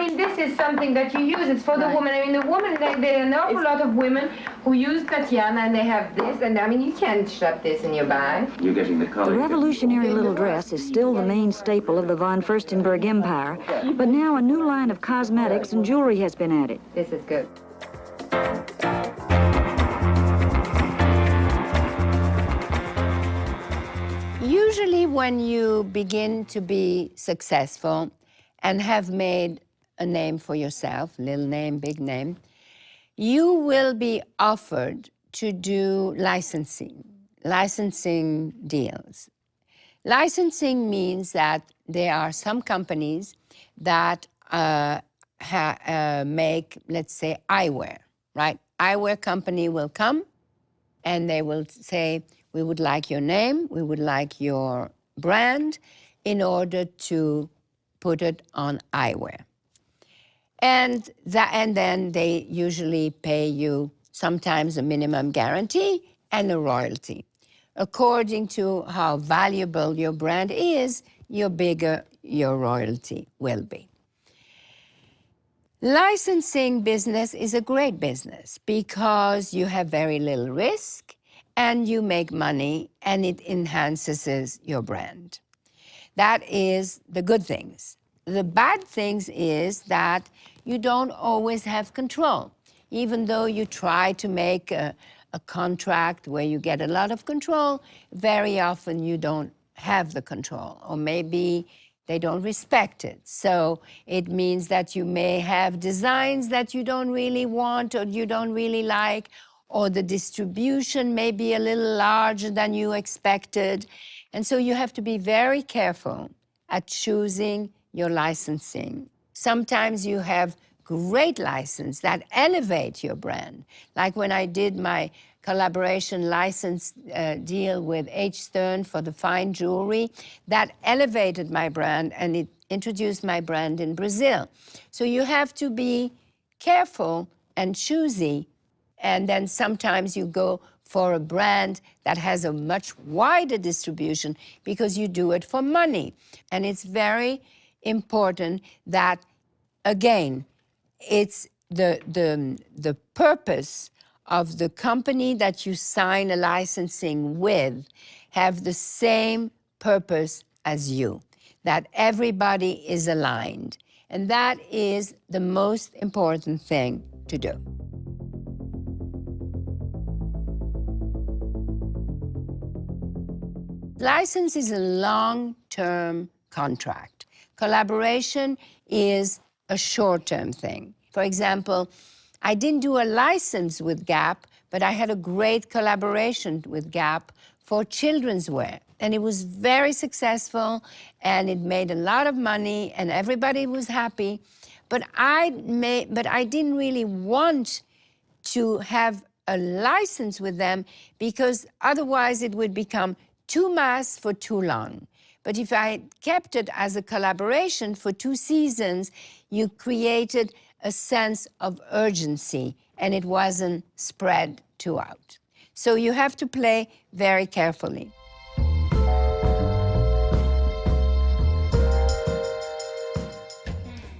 mean, this is something that you use. It's for the woman. I mean, the woman, there are an awful lot of women who use Tatiana, and they have this, and I mean, you can't shove this in your bag. You're getting the color. The revolutionary little dress is still the main staple of the von Fusternberg empire, but now a new line of cosmetics and jewelry has been added. This is good. Usually when you begin to be successful and have made a name for yourself, little name, big name, you will be offered to do licensing deals. Licensing means that there are some companies that make, let's say, eyewear, right? Eyewear company will come and they will say, we would like your name, we would like your brand in order to put it on eyewear. And then they usually pay you sometimes a minimum guarantee and a royalty. According to how valuable your brand is, your bigger your royalty will be. Licensing business is a great business because you have very little risk and you make money and it enhances your brand. That is the good things. The bad things is that you don't always have control. Even though you try to make a contract where you get a lot of control, very often you don't have the control, or maybe they don't respect it. So it means that you may have designs that you don't really want or you don't really like, or the distribution may be a little larger than you expected. And so you have to be very careful at choosing your licensing. Sometimes you have great license that elevate your brand. Like when I did my collaboration license deal with H. Stern for the fine jewelry, that elevated my brand and it introduced my brand in Brazil. So you have to be careful and choosy, and then sometimes you go for a brand that has a much wider distribution because you do it for money. And it's very important that, again, it's the purpose of the company that you sign a licensing with have the same purpose as you, that everybody is aligned. And that is the most important thing to do. License is a long-term contract. Collaboration is a short-term thing. For example, I didn't do a license with Gap, but I had a great collaboration with Gap for children's wear. And it was very successful, and it made a lot of money, and everybody was happy. But I didn't really want to have a license with them because otherwise it would become too mass for too long. But if I kept it as a collaboration for 2 seasons, you created a sense of urgency and it wasn't spread too out. So you have to play very carefully.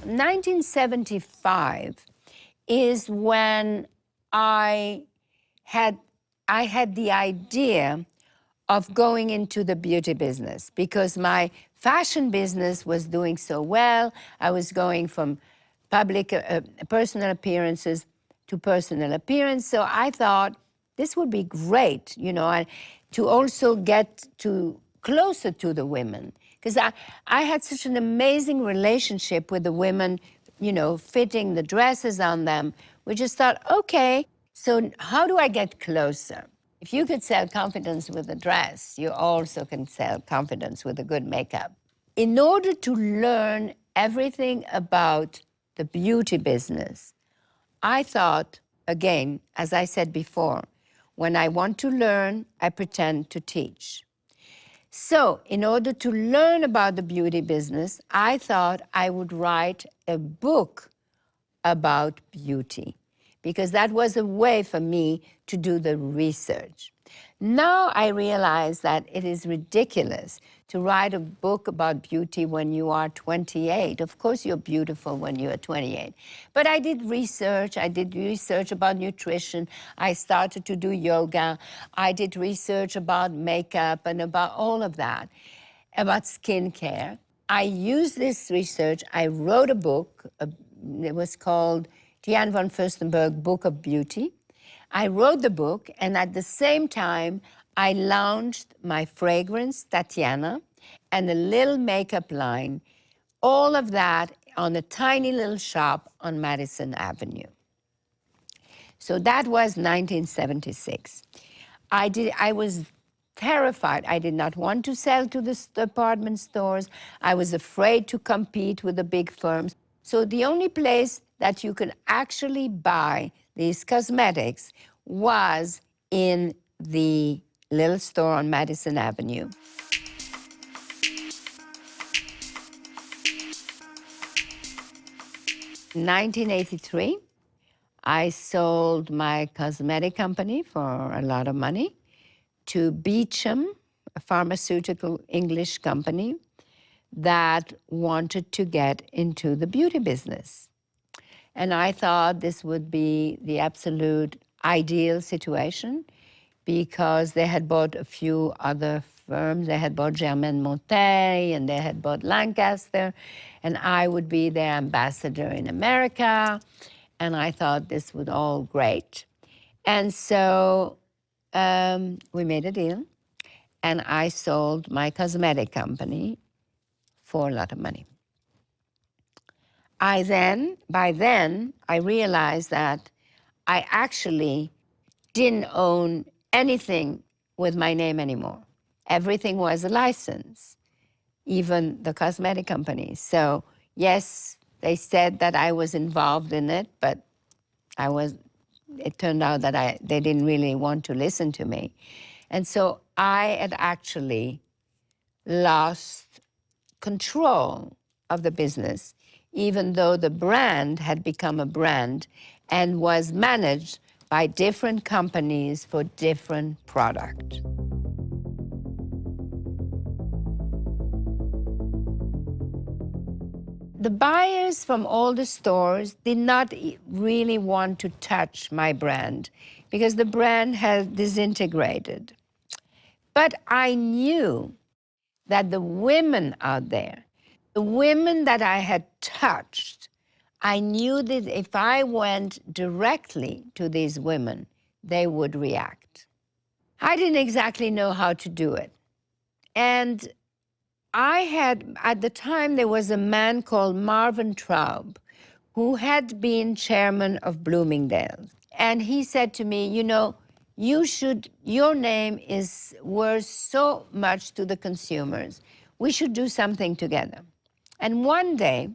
In 1975 is when I had the idea of going into the beauty business because my fashion business was doing so well. I was going from public personal appearances to personal appearance. So I thought this would be great, you know, to also get closer to the women. Because I had such an amazing relationship with the women, you know, fitting the dresses on them. We just thought, okay, so how do I get closer? If you could sell confidence with a dress, you also can sell confidence with a good makeup. In order to learn everything about the beauty business, I thought, again, as I said before, when I want to learn, I pretend to teach. So in order to learn about the beauty business, I thought I would write a book about beauty, because that was a way for me to do the research. Now I realize that it is ridiculous to write a book about beauty when you are 28. Of course, you're beautiful when you are 28. But I did research. I did research about nutrition. I started to do yoga. I did research about makeup and about all of that, about skincare. I used this research. I wrote a book. It was called Dianne von Fusternberg Book of Beauty. I wrote the book, and at the same time, I launched my fragrance, Tatiana, and a little makeup line, all of that on a tiny little shop on Madison Avenue. So that was 1976. I was terrified. I did not want to sell to the department stores. I was afraid to compete with the big firms. So the only place that you could actually buy these cosmetics was in the little store on Madison Avenue. In 1983, I sold my cosmetic company for a lot of money to Beecham, a pharmaceutical English company that wanted to get into the beauty business. And I thought this would be the absolute ideal situation because they had bought a few other firms. They had bought Germaine Monteil and they had bought Lancaster, and I would be their ambassador in America. And I thought this would all great. And so we made a deal, and I sold my cosmetic company for a lot of money. By then, I realized that I actually didn't own anything with my name anymore. Everything was a license, even the cosmetic company. So yes, they said that I was involved in it, but it turned out that they didn't really want to listen to me. And so I had actually lost control of the business, even though the brand had become a brand and was managed by different companies for different products. The buyers from all the stores did not really want to touch my brand because the brand had disintegrated. But I knew that the women out there, the women that I had touched, I knew that if I went directly to these women, they would react. I didn't exactly know how to do it. And at the time, there was a man called Marvin Traub who had been chairman of Bloomingdale's. And he said to me, you know, your name is worth so much to the consumers. We should do something together. And one day,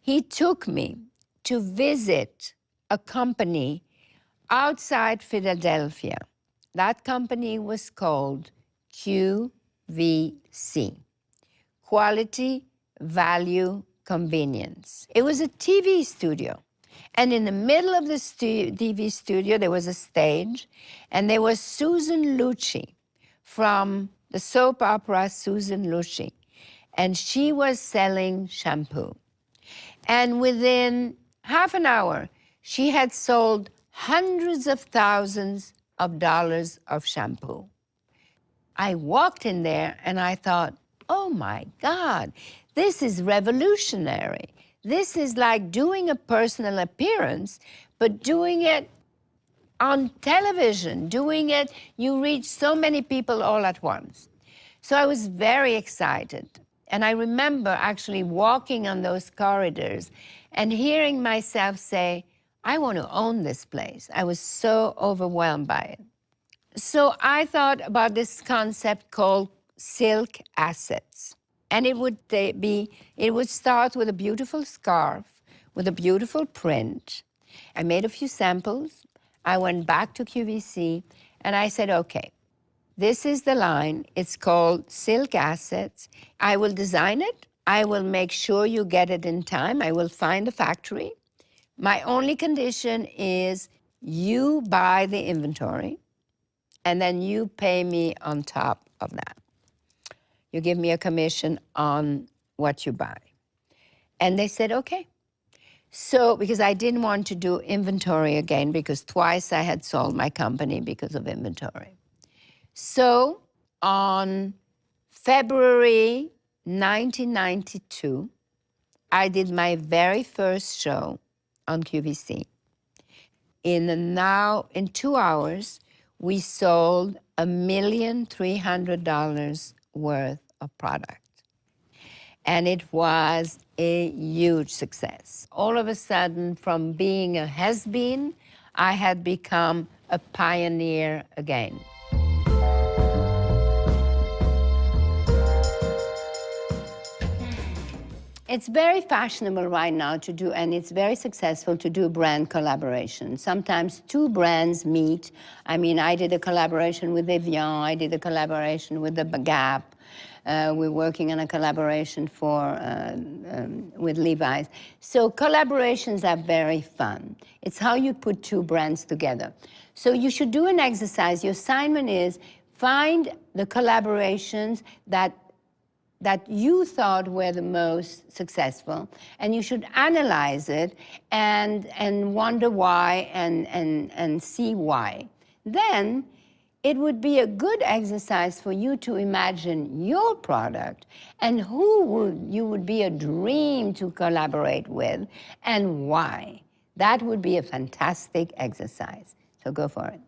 he took me to visit a company outside Philadelphia. That company was called QVC, Quality, Value, Convenience. It was a TV studio. And in the middle of the TV studio, there was a stage, and there was Susan Lucci from the soap opera Susan Lucci. And she was selling shampoo. And within half an hour, she had sold hundreds of thousands of dollars of shampoo. I walked in there and I thought, oh my God, this is revolutionary. This is like doing a personal appearance, but doing it on television, you reach so many people all at once. So I was very excited. And I remember actually walking on those corridors and hearing myself say, I want to own this place. I was so overwhelmed by it. So I thought about this concept called silk assets. And it would start with a beautiful scarf, with a beautiful print. I made a few samples. I went back to QVC and I said, okay, this is the line. It's called Silk Assets. I will design it. I will make sure you get it in time. I will find the factory. My only condition is you buy the inventory and then you pay me on top of that. You give me a commission on what you buy. And they said, okay. So, because I didn't want to do inventory again, because twice I had sold my company because of inventory. So, on February 1992, I did my very first show on QVC. In 2 hours, we sold $1,300,000 worth of product. And it was a huge success. All of a sudden, from being a has-been, I had become a pioneer again. It's very fashionable right now to do, and it's very successful to do brand collaboration. Sometimes two brands meet. I mean, I did a collaboration with Evian, I did a collaboration with the Gap. We're working on a collaboration with Levi's. So collaborations are very fun. It's how you put two brands together. So you should do an exercise. Your assignment is find the collaborations that you thought were the most successful, and you should analyze it and wonder why and see why. Then it would be a good exercise for you to imagine your product and who you would be a dream to collaborate with and why. That would be a fantastic exercise. So go for it.